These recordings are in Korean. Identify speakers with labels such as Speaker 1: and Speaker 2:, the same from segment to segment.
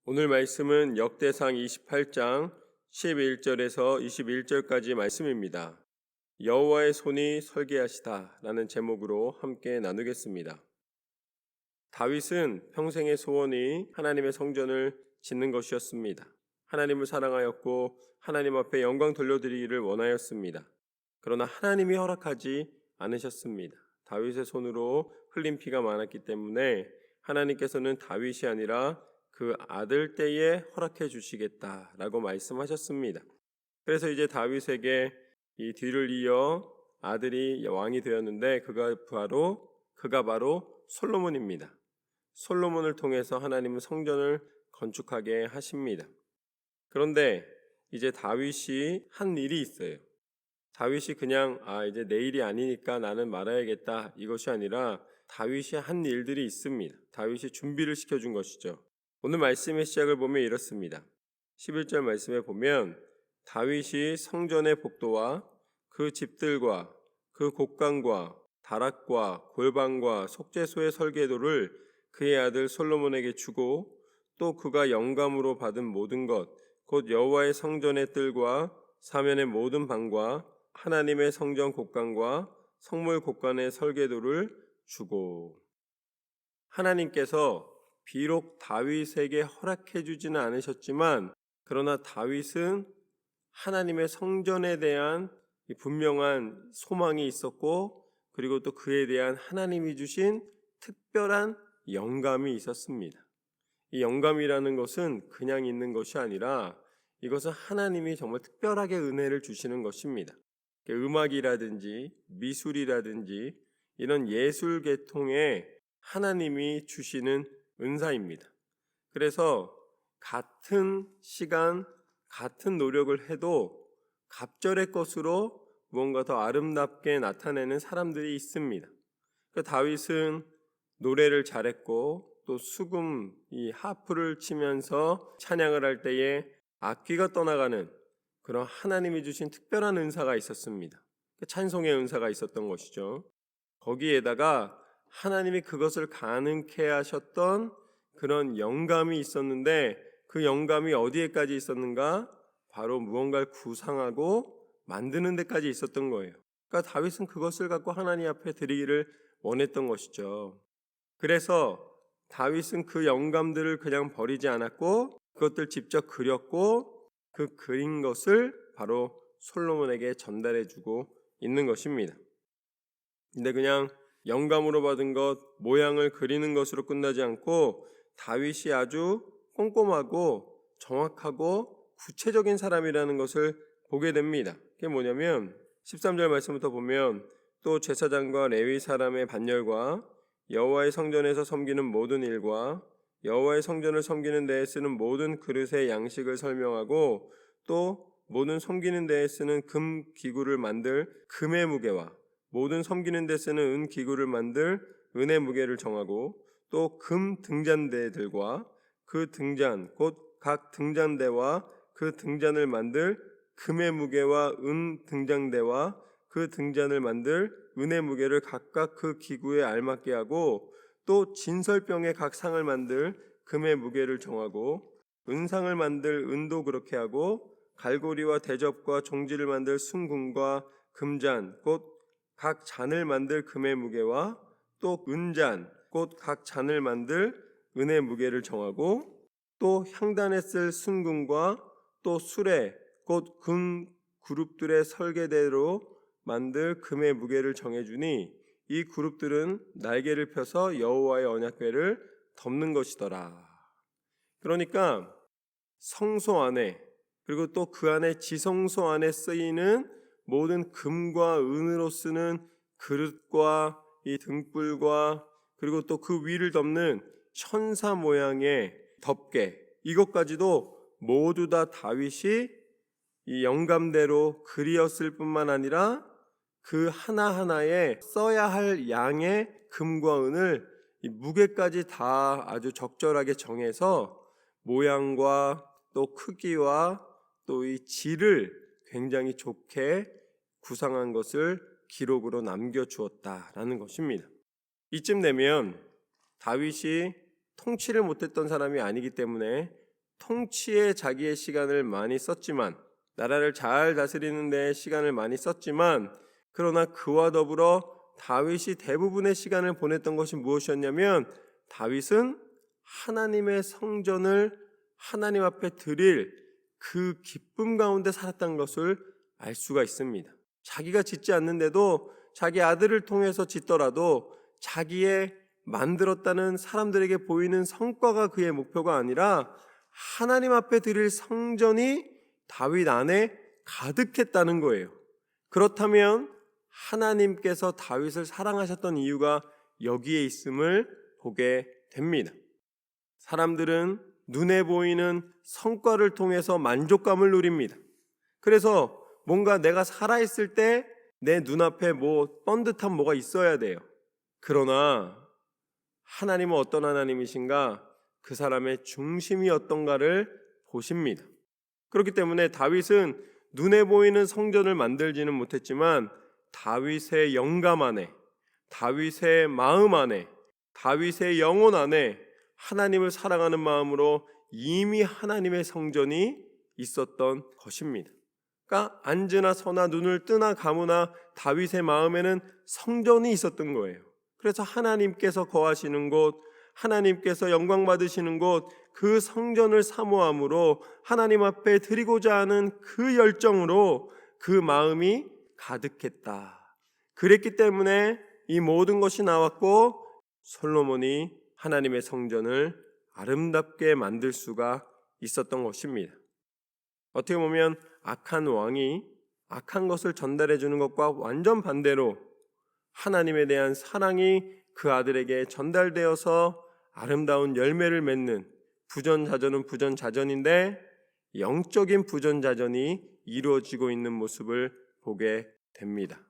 Speaker 1: 오늘 말씀은 역대상 28장 11절에서 21절까지 말씀입니다. 여호와의 손이 설계하시다 라는 제목으로 함께 나누겠습니다. 다윗은 평생의 소원이 하나님의 성전을 짓는 것이었습니다. 하나님을 사랑하였고 하나님 앞에 영광 돌려드리기를 원하였습니다. 그러나 하나님이 허락하지 않으셨습니다. 다윗의 손으로 흘린 피가 많았기 때문에 하나님께서는 다윗이 아니라 그 아들 때에 허락해 주시겠다라고 말씀하셨습니다. 그래서 이제 다윗에게 이 뒤를 이어 아들이 왕이 되었는데 그가 바로 솔로몬입니다. 솔로몬을 통해서 하나님은 성전을 건축하게 하십니다. 그런데 이제 다윗이 한 일이 있어요. 다윗이 그냥 이제 내일이 아니니까 나는 말아야겠다 이것이 아니라 다윗이 한 일들이 있습니다. 다윗이 준비를 시켜준 것이죠. 오늘 말씀의 시작을 보면 이렇습니다. 11절 말씀에 보면 다윗이 성전의 복도와 그 집들과 그 곡간과 다락과 골방과 속죄소의 설계도를 그의 아들 솔로몬에게 주고 또 그가 영감으로 받은 모든 것 곧 여호와의 성전의 뜰과 사면의 모든 방과 하나님의 성전 곡간과 성물 곡간의 설계도를 주고 하나님께서 비록 다윗에게 허락해 주지는 않으셨지만 그러나 다윗은 하나님의 성전에 대한 분명한 소망이 있었고 그리고 또 그에 대한 하나님이 주신 특별한 영감이 있었습니다. 이 영감이라는 것은 그냥 있는 것이 아니라 이것은 하나님이 정말 특별하게 은혜를 주시는 것입니다. 음악이라든지 미술이라든지 이런 예술 계통에 하나님이 주시는 은사입니다. 그래서 같은 시간, 같은 노력을 해도 갑절의 것으로 무언가 더 아름답게 나타내는 사람들이 있습니다. 다윗은 노래를 잘했고 또 수금, 이 하프를 치면서 찬양을 할 때에 악기가 떠나가는 그런 하나님이 주신 특별한 은사가 있었습니다. 찬송의 은사가 있었던 것이죠. 거기에다가 하나님이 그것을 가능케 하셨던 그런 영감이 있었는데 그 영감이 어디에까지 있었는가? 바로 무언가를 구상하고 만드는 데까지 있었던 거예요. 그러니까 다윗은 그것을 갖고 하나님 앞에 드리기를 원했던 것이죠. 그래서 다윗은 그 영감들을 그냥 버리지 않았고 그것들 직접 그렸고 그 그린 것을 바로 솔로몬에게 전달해주고 있는 것입니다. 근데 그냥 영감으로 받은 것, 모양을 그리는 것으로 끝나지 않고 다윗이 아주 꼼꼼하고 정확하고 구체적인 사람이라는 것을 보게 됩니다. 그게 뭐냐면 13절 말씀부터 보면 또 제사장과 레위 사람의 반열과 여호와의 성전에서 섬기는 모든 일과 여호와의 성전을 섬기는 데에 쓰는 모든 그릇의 양식을 설명하고 또 모든 섬기는 데에 쓰는 금 기구를 만들 금의 무게와 모든 섬기는 데 쓰는 은 기구를 만들 은의 무게를 정하고 또 금 등잔대들과 그 등잔 곧 각 등잔대와 그 등잔을 만들 금의 무게와 은 등잔대와 그 등잔을 만들 은의 무게를 각각 그 기구에 알맞게 하고 또 진설병의 각 상을 만들 금의 무게를 정하고 은상을 만들 은도 그렇게 하고 갈고리와 대접과 종지를 만들 순금과 금잔 곧 각 잔을 만들 금의 무게와 또 은잔 곧 각 잔을 만들 은의 무게를 정하고 또 향단에 쓸 순금과 또 수레 곧 금 그룹들의 설계대로 만들 금의 무게를 정해주니 이 그룹들은 날개를 펴서 여호와의 언약궤를 덮는 것이더라. 그러니까 성소 안에 그리고 또 그 안에 지성소 안에 쓰이는 모든 금과 은으로 쓰는 그릇과 이 등불과 그리고 또 그 위를 덮는 천사 모양의 덮개 이것까지도 모두 다 다윗이 이 영감대로 그리었을 뿐만 아니라 그 하나하나에 써야 할 양의 금과 은을 이 무게까지 다 아주 적절하게 정해서 모양과 또 크기와 또 이 질을 굉장히 좋게 구상한 것을 기록으로 남겨주었다라는 것입니다. 이쯤 되면 다윗이 통치를 못했던 사람이 아니기 때문에 통치에 자기의 시간을 많이 썼지만, 나라를 잘 다스리는 데 시간을 많이 썼지만, 그러나 그와 더불어 다윗이 대부분의 시간을 보냈던 것이 무엇이었냐면, 다윗은 하나님의 성전을 하나님 앞에 드릴 그 기쁨 가운데 살았다는 것을 알 수가 있습니다. 자기가 짓지 않는데도 자기 아들을 통해서 짓더라도 자기의 만들었다는 사람들에게 보이는 성과가 그의 목표가 아니라 하나님 앞에 드릴 성전이 다윗 안에 가득했다는 거예요. 그렇다면 하나님께서 다윗을 사랑하셨던 이유가 여기에 있음을 보게 됩니다. 사람들은 눈에 보이는 성과를 통해서 만족감을 누립니다. 그래서 뭔가 내가 살아있을 때 내 눈앞에 번듯한 뭐가 있어야 돼요. 그러나 하나님은 어떤 하나님이신가? 그 사람의 중심이 어떤가를 보십니다. 그렇기 때문에 다윗은 눈에 보이는 성전을 만들지는 못했지만 다윗의 영감 안에, 다윗의 마음 안에, 다윗의 영혼 안에 하나님을 사랑하는 마음으로 이미 하나님의 성전이 있었던 것입니다. 그러니까 앉으나 서나 눈을 뜨나 감으나 다윗의 마음에는 성전이 있었던 거예요. 그래서 하나님께서 거하시는 곳, 하나님께서 영광 받으시는 곳, 그 성전을 사모함으로 하나님 앞에 드리고자 하는 그 열정으로 그 마음이 가득했다. 그랬기 때문에 이 모든 것이 나왔고 솔로몬이 하나님의 성전을 아름답게 만들 수가 있었던 것입니다. 어떻게 보면 악한 왕이 악한 것을 전달해 주는 것과 완전 반대로 하나님에 대한 사랑이 그 아들에게 전달되어서 아름다운 열매를 맺는, 부전자전은 부전자전인데 영적인 부전자전이 이루어지고 있는 모습을 보게 됩니다.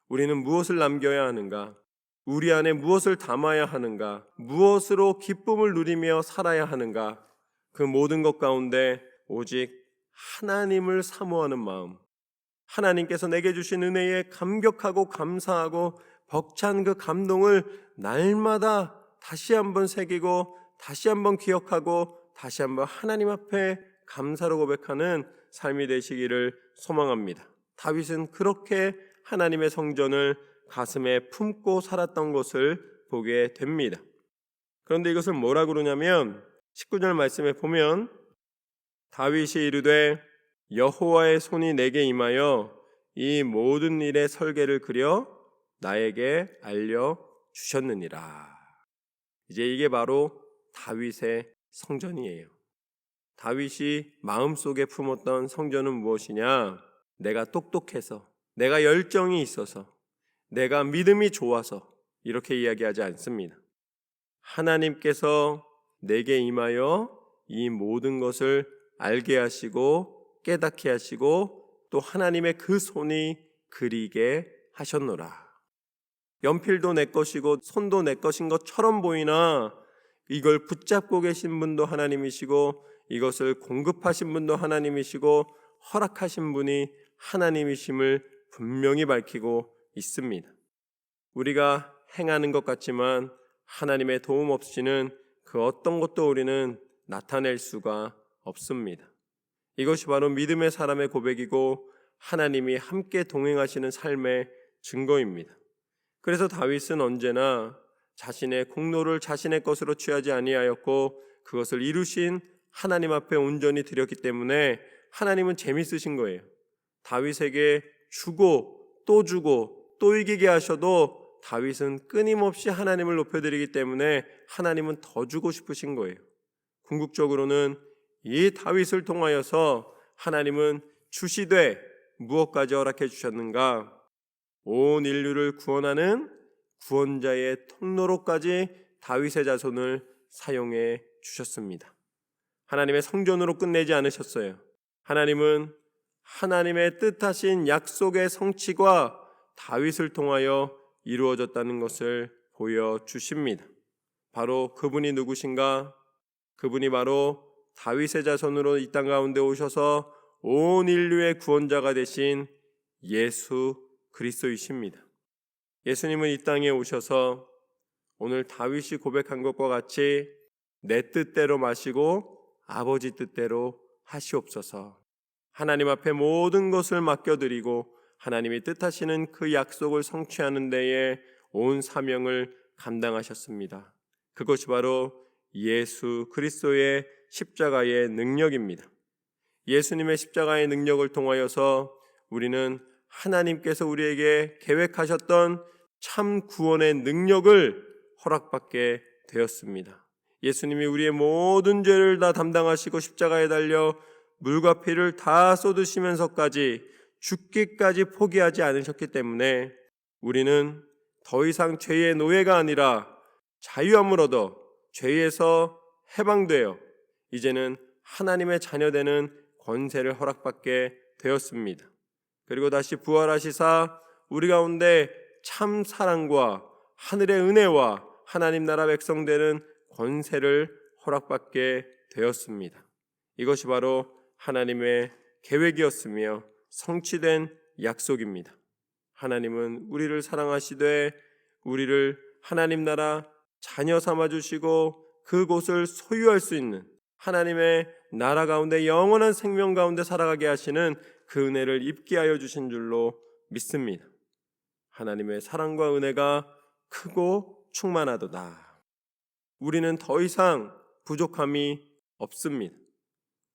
Speaker 1: 우리는 무엇을 남겨야 하는가? 우리 안에 무엇을 담아야 하는가? 무엇으로 기쁨을 누리며 살아야 하는가? 그 모든 것 가운데 오직 하나님을 사모하는 마음, 하나님께서 내게 주신 은혜에 감격하고 감사하고 벅찬 그 감동을 날마다 다시 한번 새기고 다시 한번 기억하고 다시 한번 하나님 앞에 감사로 고백하는 삶이 되시기를 소망합니다. 다윗은 그렇게 하나님의 성전을 가슴에 품고 살았던 것을 보게 됩니다. 그런데 이것을 뭐라 그러냐면 19절 말씀에 보면 다윗이 이르되 여호와의 손이 내게 임하여 이 모든 일의 설계를 그려 나에게 알려주셨느니라. 이제 이게 바로 다윗의 성전이에요. 다윗이 마음속에 품었던 성전은 무엇이냐? 내가 똑똑해서, 내가 열정이 있어서, 내가 믿음이 좋아서 이렇게 이야기하지 않습니다. 하나님께서 내게 임하여 이 모든 것을 알게 하시고 깨닫게 하시고 또 하나님의 그 손이 그리게 하셨노라. 연필도 내 것이고 손도 내 것인 것처럼 보이나 이걸 붙잡고 계신 분도 하나님이시고 이것을 공급하신 분도 하나님이시고 허락하신 분이 하나님이심을 분명히 밝히고 있습니다. 우리가 행하는 것 같지만 하나님의 도움 없이는 그 어떤 것도 우리는 나타낼 수가 없습니다. 이것이 바로 믿음의 사람의 고백이고 하나님이 함께 동행하시는 삶의 증거입니다. 그래서 다윗은 언제나 자신의 공로를 자신의 것으로 취하지 아니하였고 그것을 이루신 하나님 앞에 온전히 드렸기 때문에 하나님은 재밌으신 거예요. 다윗에게 주고 또 이기게 하셔도 다윗은 끊임없이 하나님을 높여드리기 때문에 하나님은 더 주고 싶으신 거예요. 궁극적으로는 이 다윗을 통하여서 하나님은 주시되 무엇까지 허락해 주셨는가? 온 인류를 구원하는 구원자의 통로로까지 다윗의 자손을 사용해 주셨습니다. 하나님의 성전으로 끝내지 않으셨어요. 하나님은 하나님의 뜻하신 약속의 성취가 다윗을 통하여 이루어졌다는 것을 보여주십니다. 바로 그분이 누구신가? 그분이 바로 다윗의 자손으로 이 땅 가운데 오셔서 온 인류의 구원자가 되신 예수 그리스도이십니다. 예수님은 이 땅에 오셔서 오늘 다윗이 고백한 것과 같이 내 뜻대로 마시고 아버지 뜻대로 하시옵소서. 하나님 앞에 모든 것을 맡겨드리고 하나님이 뜻하시는 그 약속을 성취하는 데에 온 사명을 감당하셨습니다. 그것이 바로 예수 그리스도의 십자가의 능력입니다. 예수님의 십자가의 능력을 통하여서 우리는 하나님께서 우리에게 계획하셨던 참 구원의 능력을 허락받게 되었습니다. 예수님이 우리의 모든 죄를 다 담당하시고 십자가에 달려 물과 피를 다 쏟으시면서까지 죽기까지 포기하지 않으셨기 때문에 우리는 더 이상 죄의 노예가 아니라 자유함을 얻어 죄에서 해방되어 이제는 하나님의 자녀되는 권세를 허락받게 되었습니다. 그리고 다시 부활하시사 우리 가운데 참 사랑과 하늘의 은혜와 하나님 나라 백성 되는 권세를 허락받게 되었습니다. 이것이 바로 하나님의 계획이었으며 성취된 약속입니다. 하나님은 우리를 사랑하시되 우리를 하나님 나라 자녀 삼아주시고 그곳을 소유할 수 있는 하나님의 나라 가운데 영원한 생명 가운데 살아가게 하시는 그 은혜를 입게 하여 주신 줄로 믿습니다. 하나님의 사랑과 은혜가 크고 충만하도다. 우리는 더 이상 부족함이 없습니다.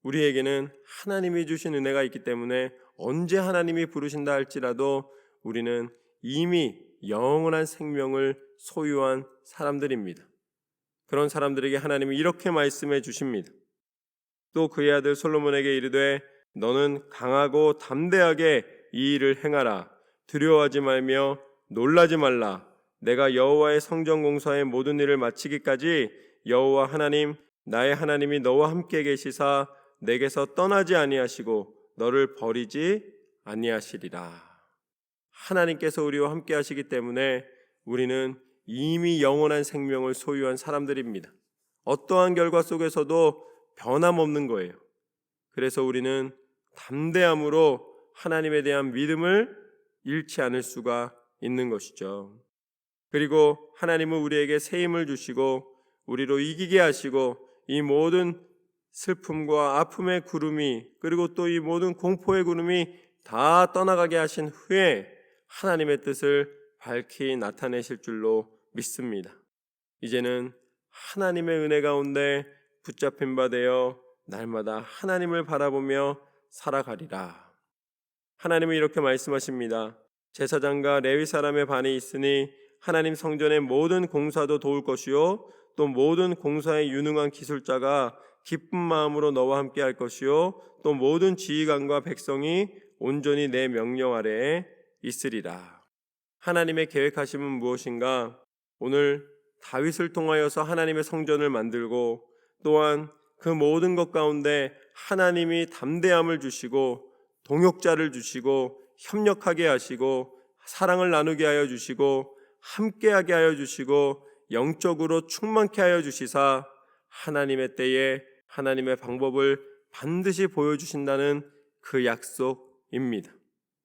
Speaker 1: 우리에게는 하나님이 주신 은혜가 있기 때문에 언제 하나님이 부르신다 할지라도 우리는 이미 영원한 생명을 소유한 사람들입니다. 그런 사람들에게 하나님이 이렇게 말씀해 주십니다. 또 그의 아들 솔로몬에게 이르되 너는 강하고 담대하게 이 일을 행하라. 두려워하지 말며 놀라지 말라. 내가 여호와의 성전 공사의 모든 일을 마치기까지 여호와 하나님 나의 하나님이 너와 함께 계시사 내게서 떠나지 아니하시고 너를 버리지 아니하시리라. 하나님께서 우리와 함께 하시기 때문에 우리는 이미 영원한 생명을 소유한 사람들입니다. 어떠한 결과 속에서도 변함없는 거예요. 그래서 우리는 담대함으로 하나님에 대한 믿음을 잃지 않을 수가 있는 것이죠. 그리고 하나님은 우리에게 새 힘을 주시고 우리로 이기게 하시고 이 모든 슬픔과 아픔의 구름이 그리고 또 이 모든 공포의 구름이 다 떠나가게 하신 후에 하나님의 뜻을 밝히 나타내실 줄로 믿습니다. 이제는 하나님의 은혜 가운데 붙잡힌 바 되어 날마다 하나님을 바라보며 살아가리라. 하나님은 이렇게 말씀하십니다. 제사장과 레위 사람의 반이 있으니 하나님 성전의 모든 공사도 도울 것이요 또 모든 공사에 유능한 기술자가 기쁜 마음으로 너와 함께 할 것이요 또 모든 지휘관과 백성이 온전히 내 명령 아래에 있으리라. 하나님의 계획하심은 무엇인가? 오늘 다윗을 통하여서 하나님의 성전을 만들고 또한 그 모든 것 가운데 하나님이 담대함을 주시고 동역자를 주시고 협력하게 하시고 사랑을 나누게 하여 주시고 함께하게 하여 주시고 영적으로 충만케 하여 주시사 하나님의 때에 하나님의 방법을 반드시 보여주신다는 그 약속입니다.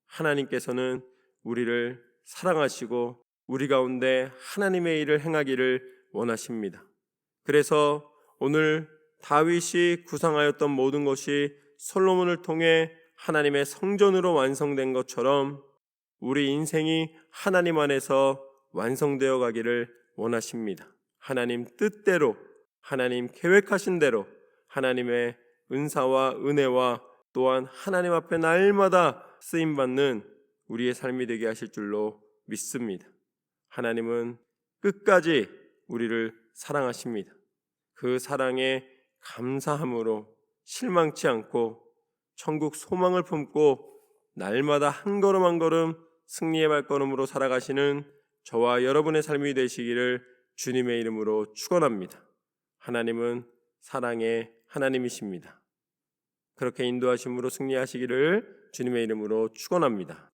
Speaker 1: 하나님께서는 우리를 사랑하시고 우리 가운데 하나님의 일을 행하기를 원하십니다. 그래서 오늘 다윗이 구상하였던 모든 것이 솔로몬을 통해 하나님의 성전으로 완성된 것처럼 우리 인생이 하나님 안에서 완성되어 가기를 원하십니다. 하나님 뜻대로 하나님 계획하신 대로 하나님의 은사와 은혜와 또한 하나님 앞에 날마다 쓰임받는 우리의 삶이 되게 하실 줄로 믿습니다. 하나님은 끝까지 우리를 사랑하십니다. 그 사랑에 감사함으로 실망치 않고 천국 소망을 품고 날마다 한 걸음 한 걸음 승리의 발걸음으로 살아가시는 저와 여러분의 삶이 되시기를 주님의 이름으로 축원합니다. 하나님은 사랑의 하나님이십니다. 그렇게 인도하심으로 승리하시기를 주님의 이름으로 축원합니다.